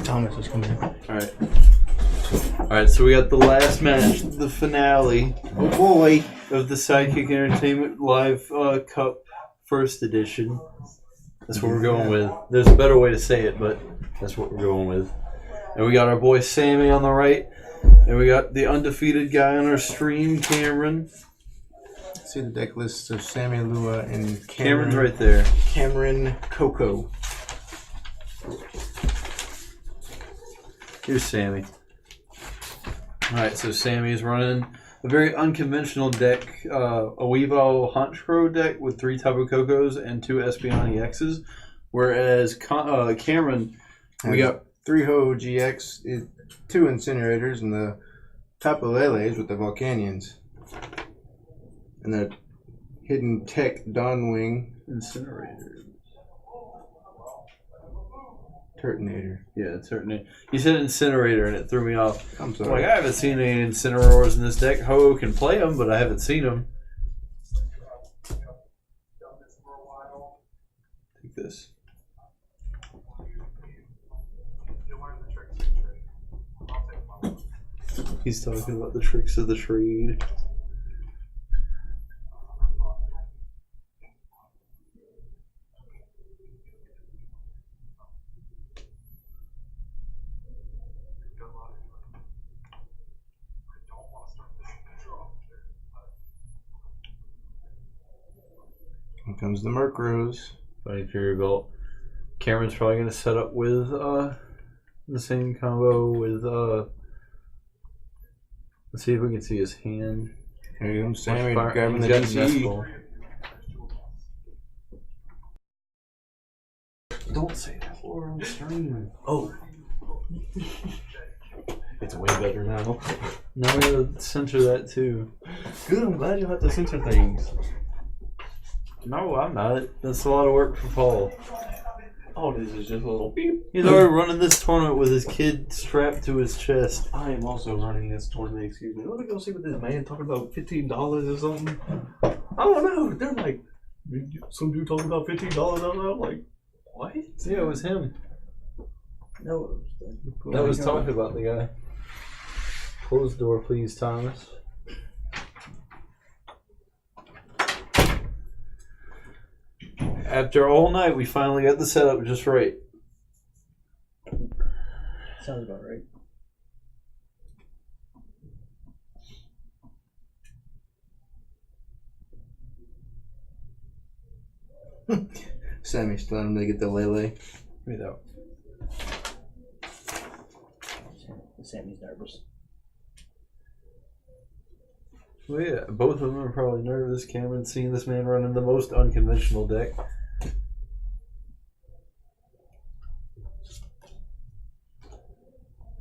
Thomas is coming in. Alright, so we got the last match, the finale. Oh boy! Of the Sidekick Entertainment Live Cup First Edition. That's what we're going with. There's a better way to say it, but that's what we're going with. And we got our boy Sammy on the right. And we got the undefeated guy on our stream, Cameron. See the deck lists of Sammy, Lua, and Cameron's right there. Cameron Coco. Here's Sammy. Alright, so Sammy's running a very unconventional deck, a Weavo Honchkrow deck with 3 Tabu Cocos and 2 Espioni X's. Whereas Cameron, we got 3 Ho GX, 2 Incinerators, and the Tapu Leles with the Volcanians. And the Hidden Tech Dawnwing Incinerator. Turtonator. Yeah, Turtonator. You said Incinerator and it threw me off. I'm sorry. Like, I haven't seen any Incinerators in this deck. Ho can play them, but I haven't seen them. Take this. He's talking about the tricks of the trade. Here comes the Murkrows. Funny Fury Belt. Cameron's probably going to set up with the same combo with. Let's see if we can see his hand. Here comes Sammy He's grabbing the got DC. Don't say that for on stream. Oh. It's way better now. Now we gotta censor that too. Good, I'm glad you have to censor things. No, I'm not. That's a lot of work for Paul. All this is just a little beep. He's already running this tournament with his kid strapped to his chest. I am also running this tournament, excuse me. Let me go see what this man talking about $15 or something. I don't know. They're like, some dude talking about $15. I'm like, what? Yeah, it was him. No, That was talking about the guy. Close the door, please, Thomas. After all night, we finally got the setup just right. Sounds about right. Sammy's telling him to get the Lele. Wait out. Sammy's nervous. Well, yeah, both of them are probably nervous. Cameron's seeing this man running the most unconventional deck.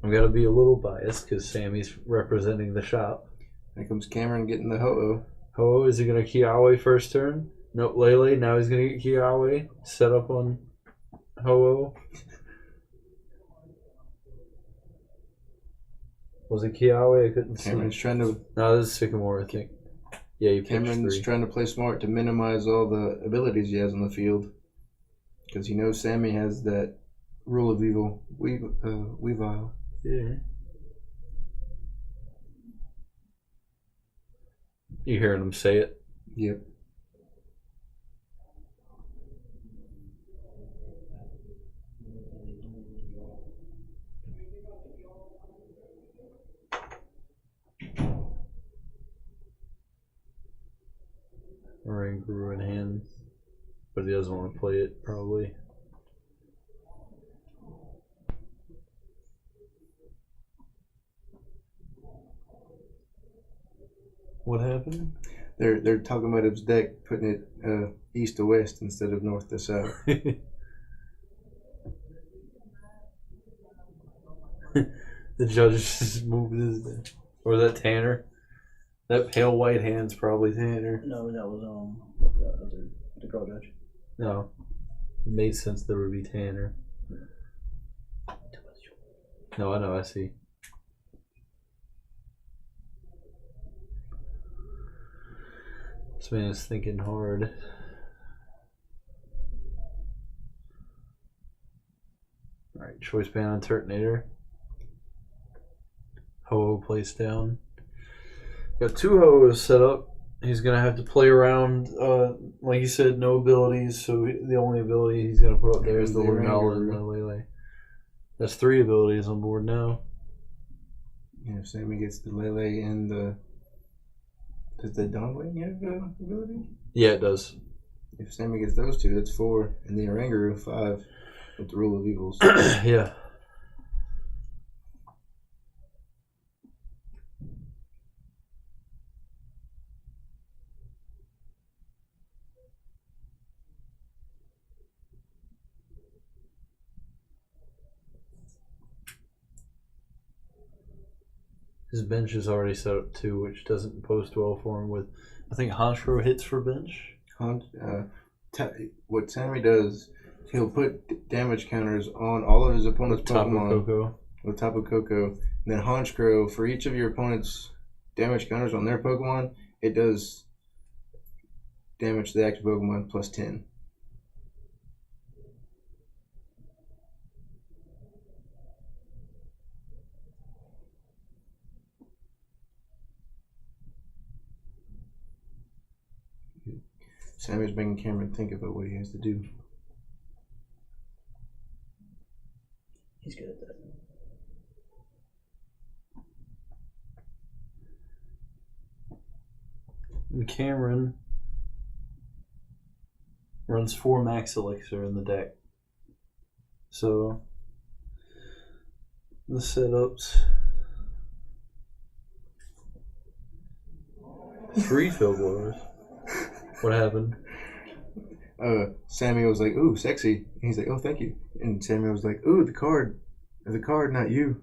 I'm gonna be a little biased because Sammy's representing the shop. Here comes Cameron getting the Ho-Oh. Ho, is he gonna Kiawe first turn? Nope, Lele. Now he's gonna get Kiawe. Set up on Ho-Oh. Was it Kiawe? I couldn't Cameron's see. trying to. No, this is Sycamore, I think. Yeah, you picked Cameron's 3. trying to play smart to minimize all the abilities he has on the field, because he knows Sammy has that rule of evil. Weavile. Yeah. You hearing him say it? Yep. Rain grew in hand, but he doesn't want to play it, probably. What happened? They're talking about his deck, putting it east to west instead of north to south. The judge just moved his deck. Or is that Tanner? That pale white hand's probably Tanner. No, that was the girl judge. No. It made sense that it would be Tanner. No, I know, I see. This man is thinking hard. Alright, choice band on Turtonator. Ho-Oh placed down. Got 2 Ho-Ohs set up. He's going to have to play around, like you said, no abilities, so the only ability he's going to put up there is the Lunala and the Lele. That's 3 abilities on board now. Yeah, if Sammy gets the Lele and the... Does the Dawnwing have the ability? Yeah, it does. If Sammy gets those 2, that's 4. And the Oranguru, 5. With the Rule of Evils. Yeah. His bench is already set up too, which doesn't post well for him with, I think Honchkrow hits for bench. What Sammy does, he'll put damage counters on all of his opponent's Pokemon with Tapu Koko. And then Honchkrow, for each of your opponent's damage counters on their Pokemon, it does damage to the active Pokemon plus 10. Sammy's making Cameron think about what he has to do. He's good at that. And Cameron runs 4 Max Elixir in the deck. So the setups 3 field blowers. What happened? Sammy was like, "Ooh, sexy." And he's like, "Oh, thank you." And Sammy was like, "Ooh, the card, not you."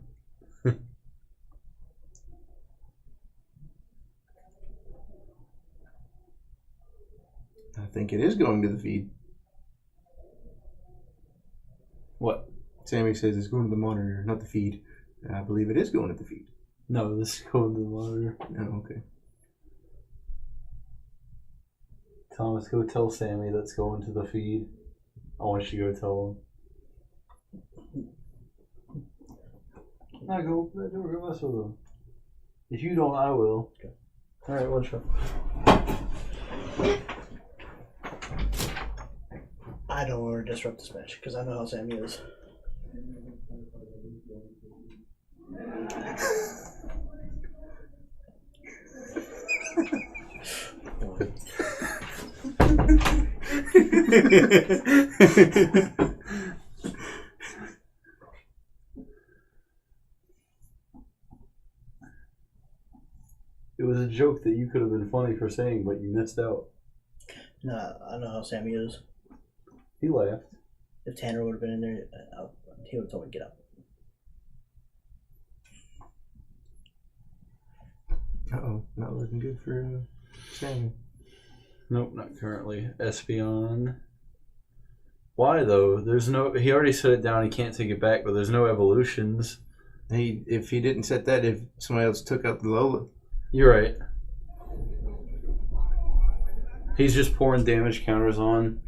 I think it is going to the feed. What? Sammy says it's going to the monitor, not the feed. I believe it is going to the feed. No, this is going to the monitor. Oh, okay. Thomas, go tell Sammy that's going to the feed. I want you to go tell him. I go mess with him. If you don't, I will. Okay. Alright, one shot. I don't want to disrupt this match because I know how Sammy is. It was a joke that you could have been funny for saying, but you missed out. No, I know how Sammy is. He laughed. If Tanner would have been in there, he would have told me to get up. Uh-oh, not looking good for Sammy. Nope, not currently. Espeon. Why though? There's no. He already set it down. He can't take it back. But there's no evolutions. If he didn't set that, if somebody else took out the Lola. You're right. He's just pouring damage counters on.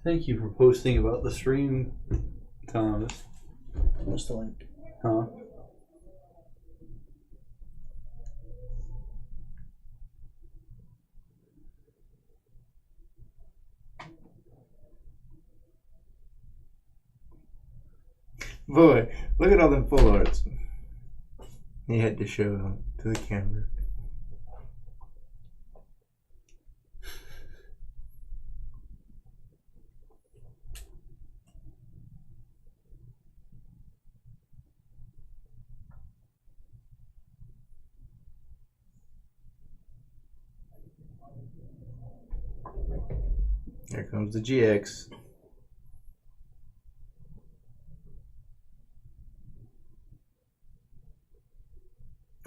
Thank you for posting about the stream, Thomas. What's the link? Huh? Boy, look at all them full arts. He had to show to the camera. Here comes the GX.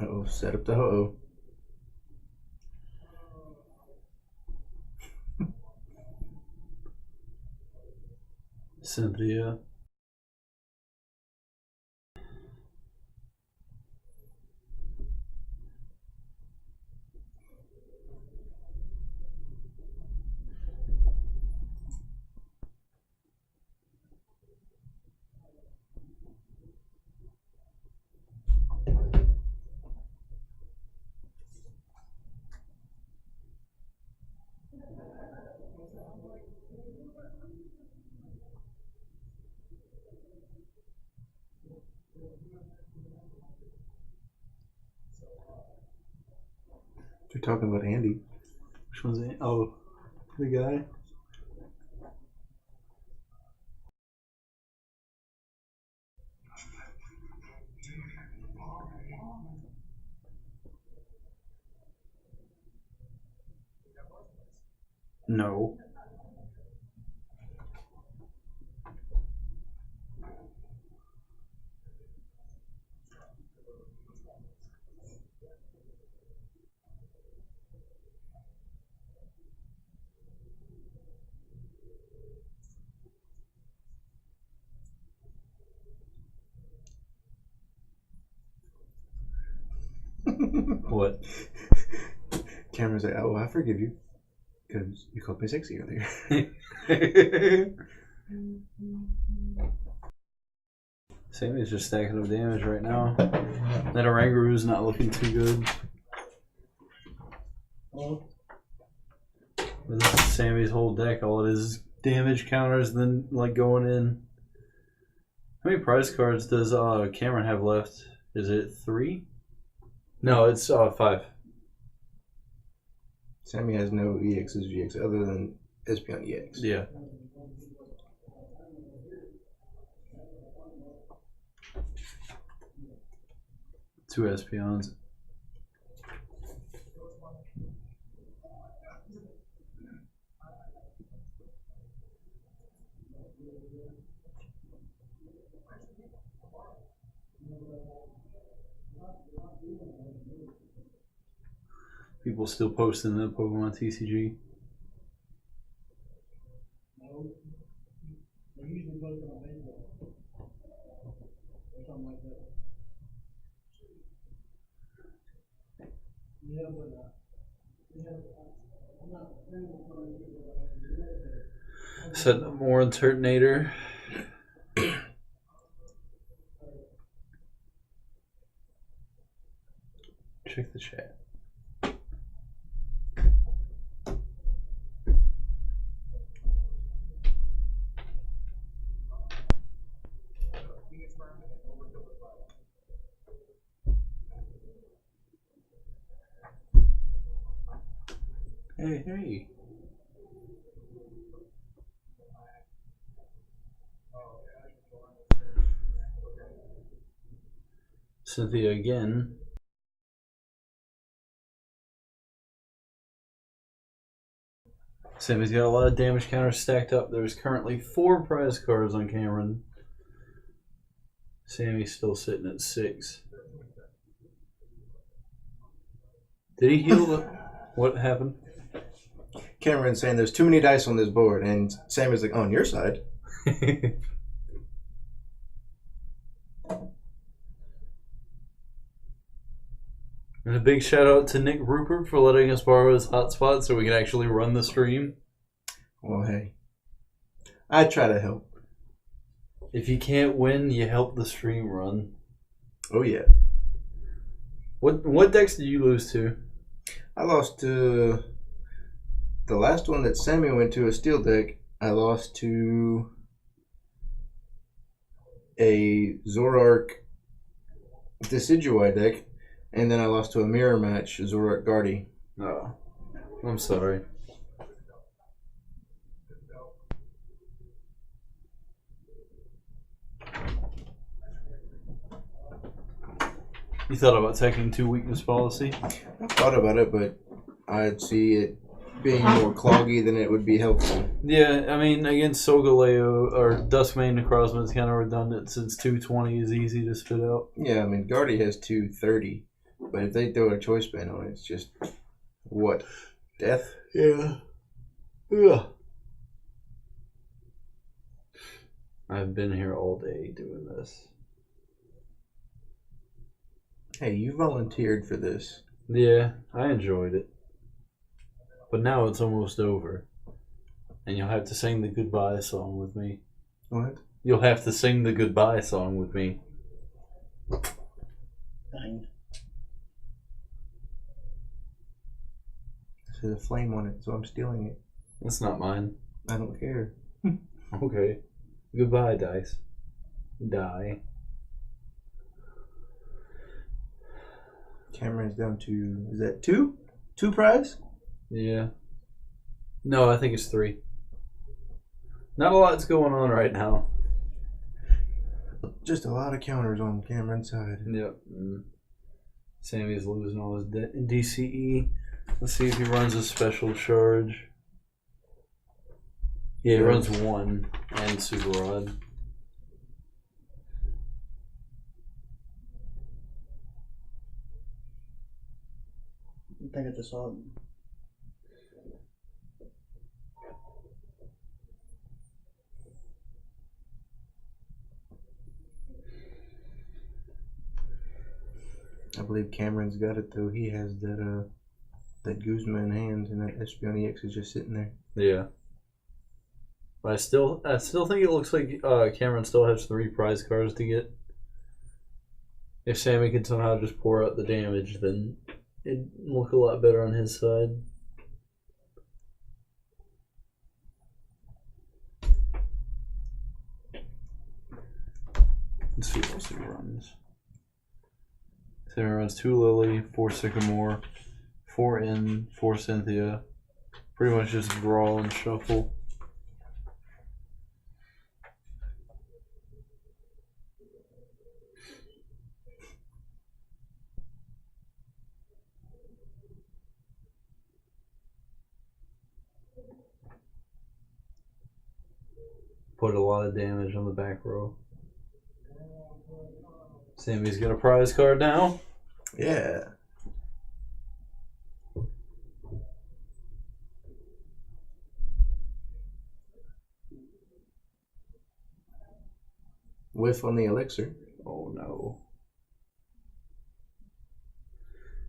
Uh-oh, set up the ho-oh. Cynthia. You're talking about Andy. Which one's it? Oh, the guy. No. What? Cameron's like, oh, I forgive you. Because you called me sexy earlier. Sammy's just stacking up damage right now. That Orangaru's not looking too good. This is Sammy's whole deck. All it is damage counters, then like going in. How many prize cards does Cameron have left? Is it 3? No, it's 5. Sammy has no EXs, GX other than Espeon EX. Yeah. Two Espeons. People still posting the Pokemon TCG. Setting up more Alternator. Check the chat. Hey. Cynthia again. Sammy's got a lot of damage counters stacked up. There's currently 4 prize cards on Cameron. Sammy's still sitting at 6. Did he heal? What happened? Cameron's saying there's too many dice on this board, and Sammy's like, on your side. And a big shout out to Nick Rupert for letting us borrow his hotspot so we can actually run the stream. Well, hey, I try to help. If you can't win, you help the stream run. Oh yeah. What decks did you lose to? I lost to the last one that Sammy went to, a steel deck. I lost to a Zoroark Decidueye deck, and then I lost to a mirror match, Zoroark Guardy. Oh, I'm sorry. You thought about taking 2 weakness policy? I thought about it, but I'd see it being more cloggy than it would be helpful. Yeah, I mean, against Solgaleo or Duskmane Necrozma is kind of redundant since 220 is easy to spit out. Yeah, I mean, Guardy has 230, but if they throw a choice band on it, it's just, what, death? Yeah. Yeah. I've been here all day doing this. Hey, you volunteered for this. Yeah, I enjoyed it. But now it's almost over. And you'll have to sing the goodbye song with me. What? You'll have to sing the goodbye song with me. Fine. There's a flame on it, so I'm stealing it. That's not mine. I don't care. Okay. Goodbye, dice. Die. Cameron's down to, is that 2? 2 prize? Yeah. No, I think it's 3. Not a lot's going on right now. Just a lot of counters on Cameron's side. Yep. Sammy's losing all his DCE. Let's see if he runs a special charge. Yeah, he runs 1 and Super Rod. I think I just saw it. I believe Cameron's got it though. He has that Guzman in hand, and that Espeon EX is just sitting there. Yeah. But I still think it looks like Cameron still has 3 prize cards to get. If Sammy can somehow just pour out the damage, then it'd look a lot better on his side. Let's see what else he runs. Sammy runs 2 Lily, 4 Sycamore, 4 In, 4 Cynthia. Pretty much just draw and shuffle. Put a lot of damage on the back row. Sammy's got a prize card now. Yeah. Whiff on the elixir. Oh no.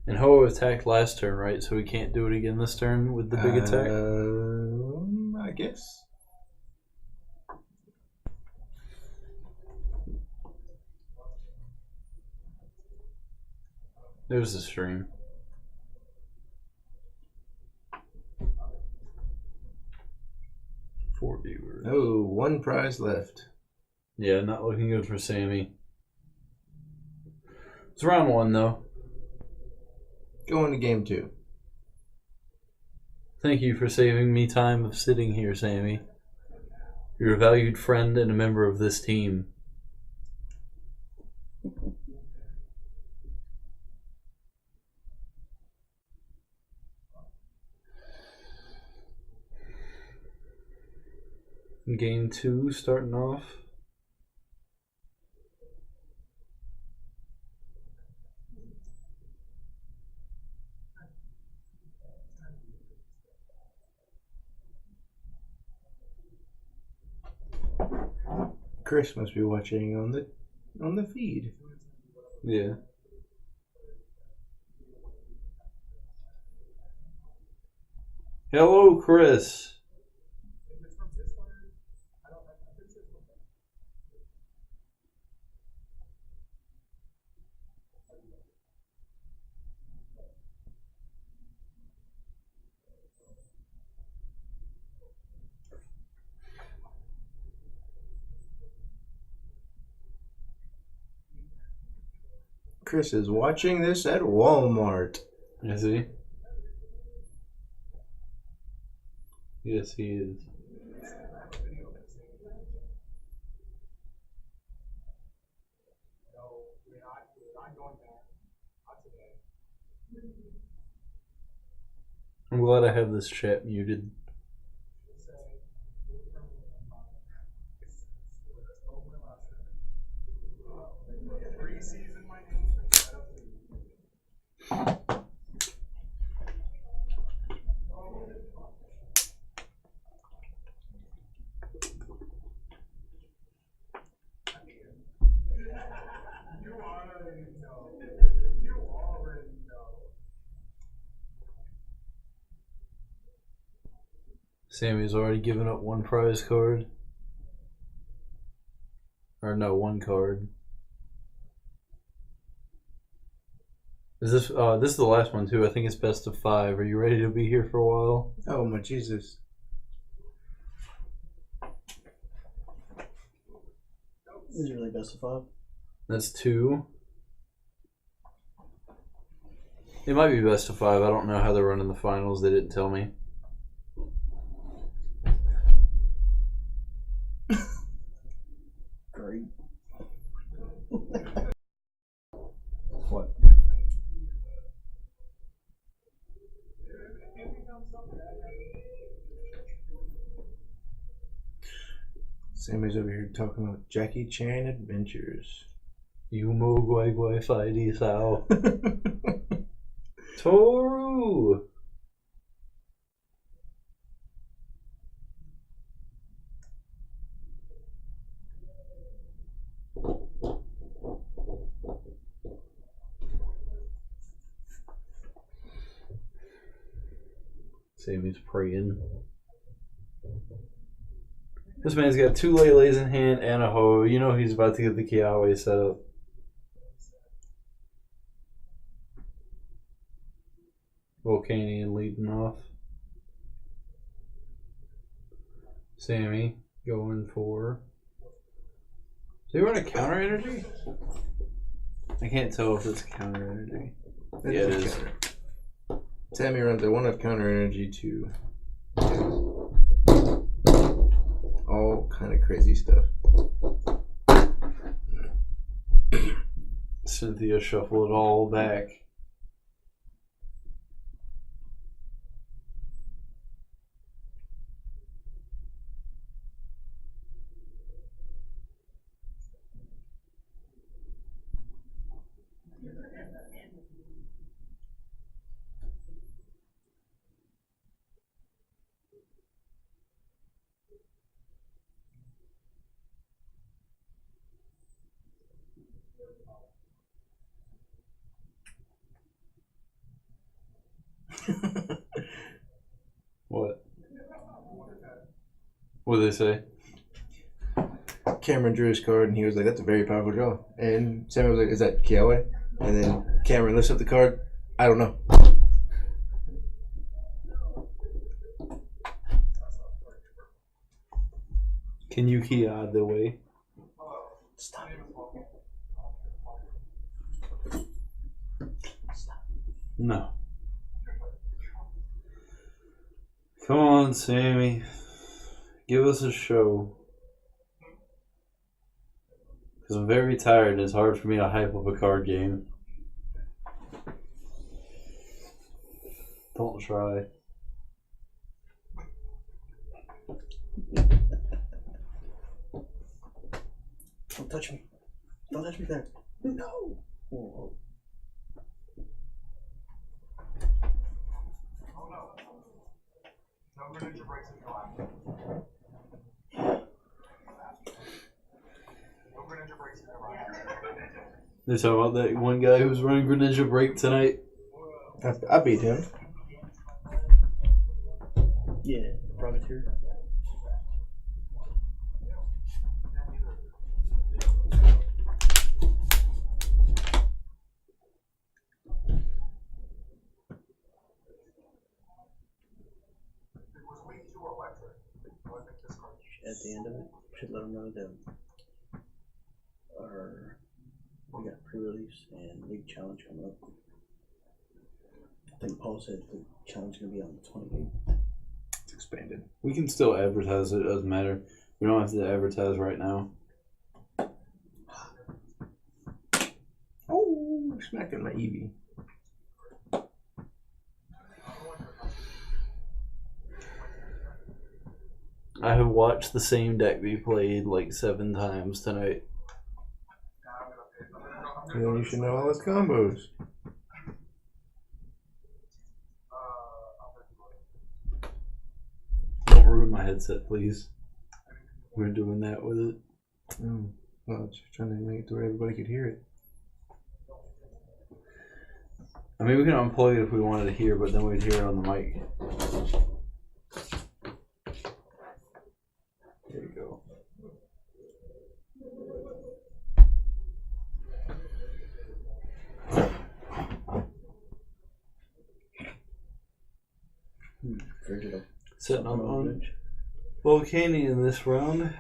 And Ho attacked last turn, right? So we can't do it again this turn with the big attack? I guess. There's the stream. Four viewers. Oh, 1 prize left. Yeah, not looking good for Sammy. It's round 1 though. Going to game 2. Thank you for saving me time of sitting here, Sammy. You're a valued friend and a member of this team. Game 2 starting off. Chris must be watching on the feed. Yeah. Hello, Chris. Chris is watching this at Walmart. Is he? Yes, he is. I'm glad I have this chat muted. Sammy's already given up 1 prize card. Or no, 1 card. Is this this is the last one too? I think it's best of 5. Are you ready to be here for a while? Oh my Jesus. Is it really best of 5? That's 2. It might be best of 5. I don't know how they're running the finals. They didn't tell me. Great. What? Sammy's over here talking about Jackie Chan adventures. You mo guai guai fai di sao. Toru! Sammy's praying. This man's got 2 Lele's in hand and a hoe. You know he's about to get the Kiawe set up. Volcanian leading off. Sammy going for... Does he run a counter energy? I can't tell if it's counter energy. Yeah, it is. Sammy runs a 1-up counter energy to all kind of crazy stuff. Cynthia shuffle it all back. What? What did they say? Cameron drew his card and he was like, "That's a very powerful draw." And Sammy was like, "Is that Kiawe?" And then Cameron lifts up the card. I don't know. Can you key out the way? Stop. No. Come on, Sammy. Give us a show. Because I'm very tired and it's hard for me to hype up a card game. Don't try. Don't touch me. Don't touch me there. No. Whoa. They're talking about that one guy who was running Greninja Break tonight. I beat him. Yeah, Privateer. At the end of it, should let them know that we got pre-release and league challenge coming up. I think Paul said the challenge is going to be on the 28th. It's expanded. We can still advertise it, doesn't matter. We don't have to advertise right now. Oh, smacking my Eevee. I have watched the same deck be played like 7 times tonight. And then you should know all his combos. Don't ruin my headset, please. We're doing that with it. Well, I was just trying to make it to where everybody could hear it. I mean, we can unplug it if we wanted to hear, but then we'd hear it on the mic. There you go. Setting up on Volcani in this round.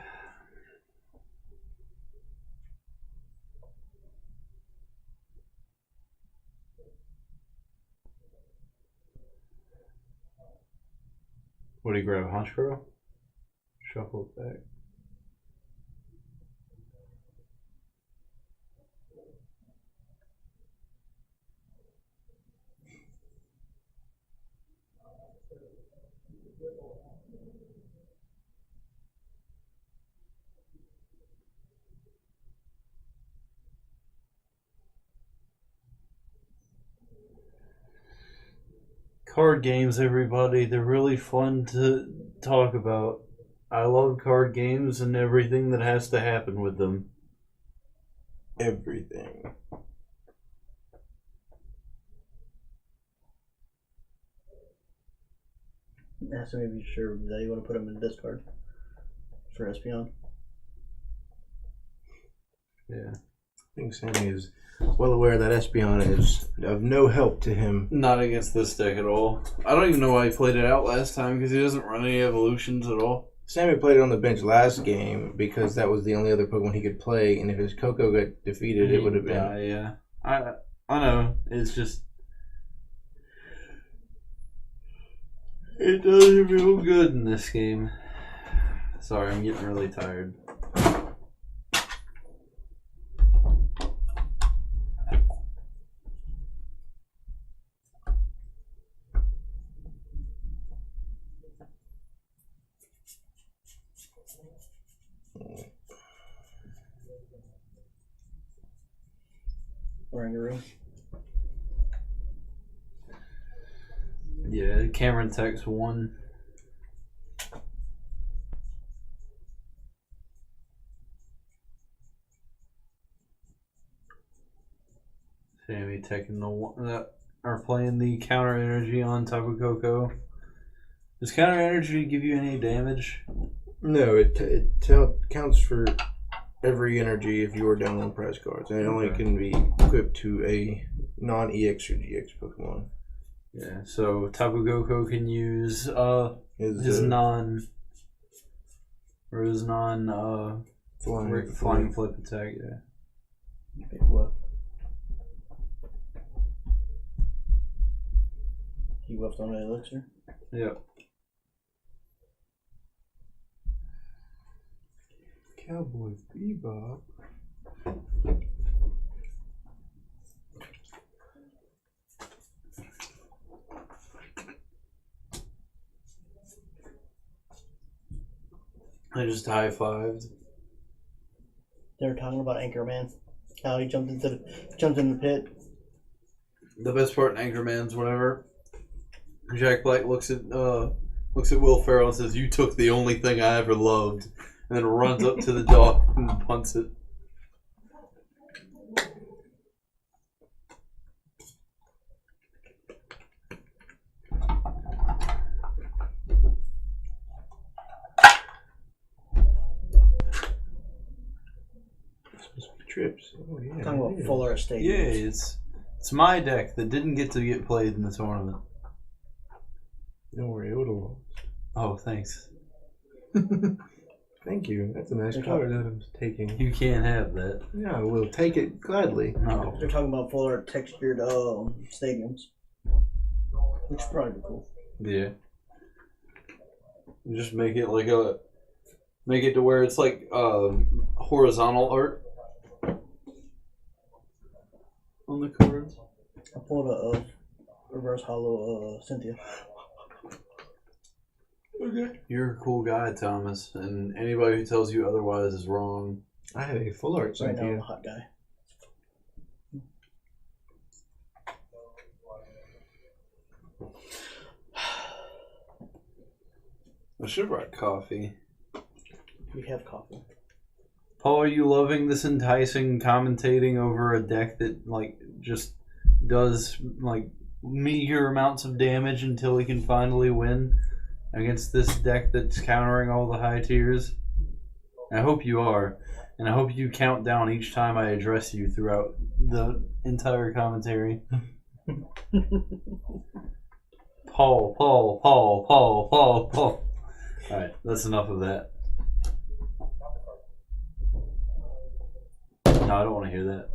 What do you grab? Honchkrow? Shuffle it back. Card games, everybody. They're really fun to talk about. I love card games and everything that has to happen with them. Everything. Ask him if he's sure that you want to put him in the discard for Espeon. Yeah. I think Sammy is well aware that Espeon is of no help to him. Not against this deck at all. I don't even know why he played it out last time because he doesn't run any evolutions at all. Sammy played it on the bench last game because that was the only other Pokemon he could play, and if his Coco got defeated, it would have been... Yeah. I know. It's just... It doesn't feel good in this game. Sorry, I'm getting really tired. Rangaroo. Yeah, Cameron Tech's 1. Sammy taking the one that are playing the counter energy on Tapu Koko. Does counter energy give you any damage? No, it counts for every energy if you are down on prize cards, and it only can be equipped to a non-EX or GX Pokemon. Yeah, so Tapu Koko can use his non flying flip attack. Yeah. Okay, what? He whiffed on an elixir. Yep. Cowboy Bebop. I just high-fived. They were talking about Anchorman. How he jumped in the pit. The best part in Anchorman's whatever. Jack Black looks at Will Ferrell and says, "You took the only thing I ever loved," and then runs up to the dog and punts it. Trips. Oh, yeah. Talking about full art stadiums. Yeah, it's my deck that didn't get to get played in the tournament. Don't worry, it'll... Oh, thanks. Thank you. That's a nice card that I'm taking. You can't have that. Yeah, I will take it gladly. No. They're talking about full art textured stadiums. Which is probably be cool. Yeah. Just make it like make it to where it's like horizontal art on the cards. I pulled a reverse hollow Cynthia. Okay. You're a cool guy, Thomas, and anybody who tells you otherwise is wrong. I have a full art Right now I'm Cynthia. a hot guy. I should have brought coffee. We have coffee. Paul, are you loving this enticing commentating over a deck that just does meager amounts of damage until he can finally win against this deck that's countering all the high tiers? I hope you are, and I hope you count down each time I address you throughout the entire commentary. Paul. Alright, that's enough of that. No, I don't want to hear that.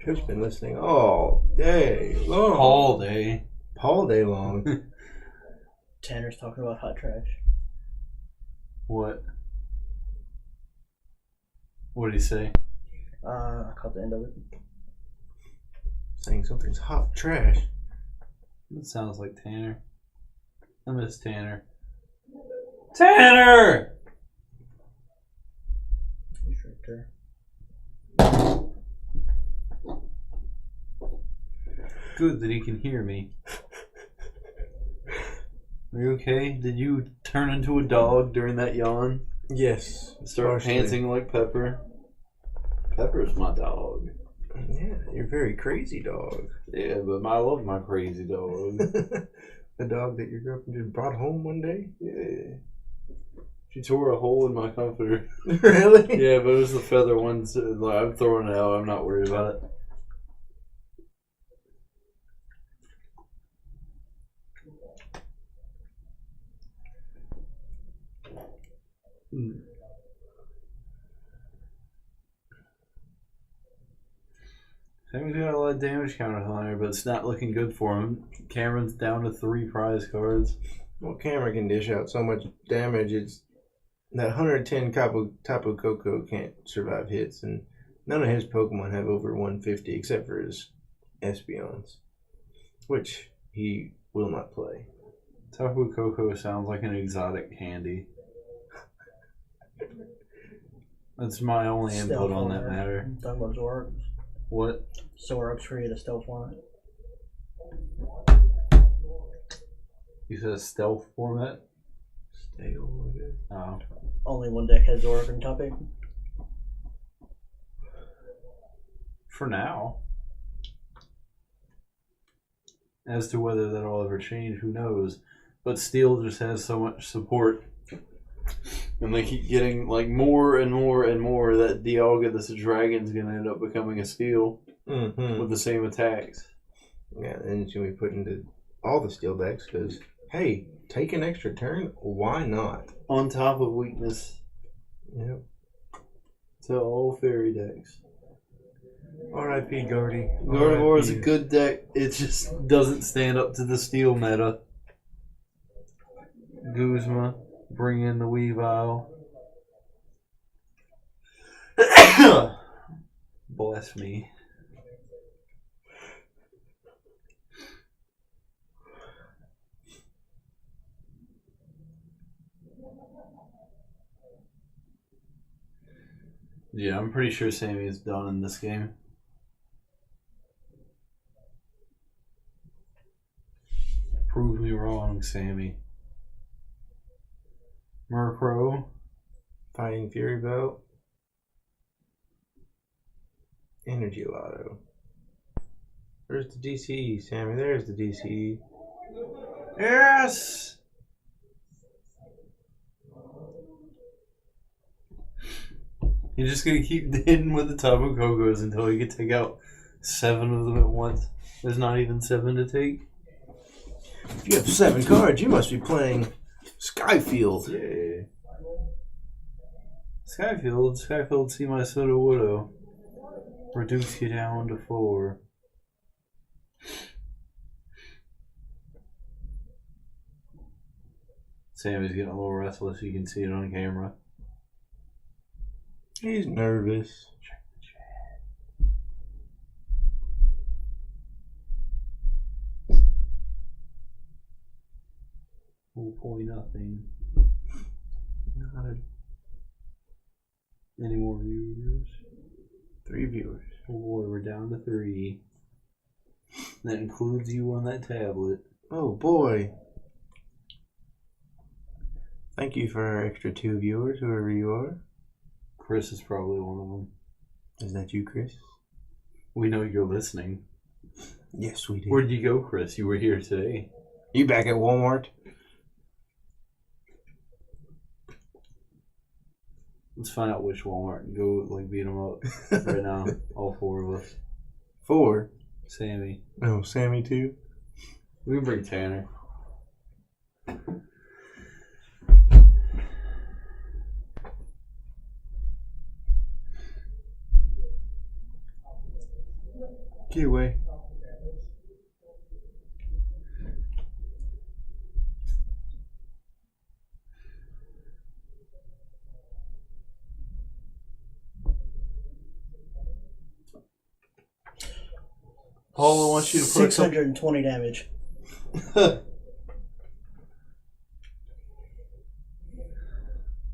Trip's been listening all day long. All day. all day long. Tanner's talking about hot trash. What? What did he say? I caught the end of it. Saying something's hot trash. That sounds like Tanner. I miss Tanner. Tanner! He's right there. Good that he can hear me. Are you okay? Did you turn into a dog during that yawn? Yes. Start partially. panting like Pepper? Pepper's my dog. Yeah, you're very crazy dog. Yeah, but I love my crazy dog. The dog that your girlfriend just brought home one day? Yeah. She tore a hole in my comforter. Really? Yeah, but it was the feather ones. I'm throwing it out. I'm not worried about it. Sammy's got a lot of damage counters on there, but it's not looking good for him. Cameron's down to 3 prize cards. Well, Cameron can dish out so much damage. It's that 110 Tapu Koko can't survive hits, and none of his Pokemon have over 150 except for his Espeons, which he will not play. Tapu Koko sounds like an exotic candy. That's my only input on that matter. Talking about Zoroark. What? Zoroark's created a stealth format. You said stealth format? Stay over there. Oh. Only one deck has Zoroark in top 8. For now. As to whether that'll ever change, who knows? But Steel just has so much support. And they keep getting like more and more and more that Dialga that's a dragon's gonna end up becoming a Steel with the same attacks. Yeah, and it's gonna be put into all the Steel decks because, hey, take an extra turn, why not? On top of weakness. Yep. To all fairy decks. R.I.P. Guardy. Gardevoir is a good deck. It just doesn't stand up to the Steel meta. Guzma, bring in the Weavile. Bless me. Yeah, I'm pretty sure Sammy is done in this game. Prove me wrong, Sammy. Murkrow. Fighting Fury Belt. Energy Lotto. Where's the DCE, Sammy? There's the DCE. Yes! You're just gonna keep hitting with the Tapu Kokos until you can take out 7 of them at once. There's not even 7 to take. If you have 7 cards, you must be playing Skyfield. Yeah. Skyfield, see my Soda Wodo. Reduce you down to 4. Sammy's getting a little restless. You can see it on camera. He's nervous. Check the chat. 4.0. Not a... Any more viewers? 3 viewers. Oh boy, we're down to 3. That includes you on that tablet. Oh boy. Thank you for our extra 2 viewers, whoever you are. Chris is probably one of them. Is that you, Chris? We know you're listening. Yes, we did. Where'd you go, Chris? You were here today. You back at Walmart? Let's find out which Walmart and go like beat them up right now. All 4 of us. 4? Sammy. Oh, Sammy too? We can bring Tanner. Get away. Paula wants you to put 620 damage.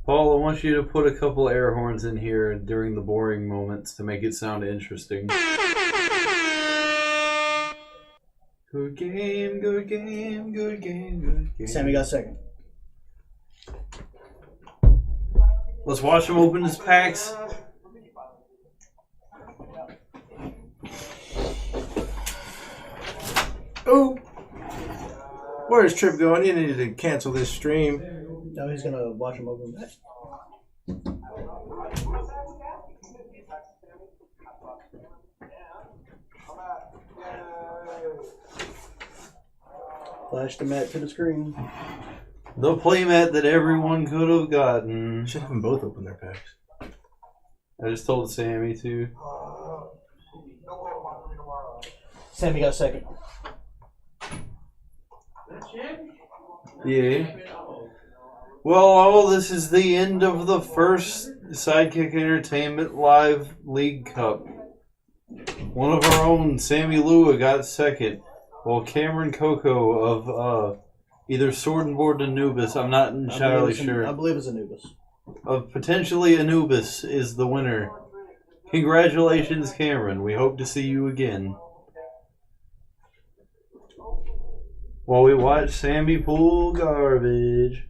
Paula wants you to put a couple air horns in here during the boring moments to make it sound interesting. Good game, good game, good game, good game. Sammy got second. Let's watch him open his packs. Oh! Where's Trip going? You need to cancel this stream. Now he's gonna watch him open back. Flash the mat to the screen. The playmat that everyone could have gotten. Should have them both open their packs. I just told Sammy to. Sammy got second. Yeah. Well, this is the end of the first Sidekick Entertainment Live League Cup. One of our own, Sammy Lua, got second, while Cameron Coco of either Sword and Board Anubis, I'm not entirely sure. I believe it's Anubis. Of potentially Anubis is the winner. Congratulations, Cameron. We hope to see you again. While we watch Sammy pull garbage.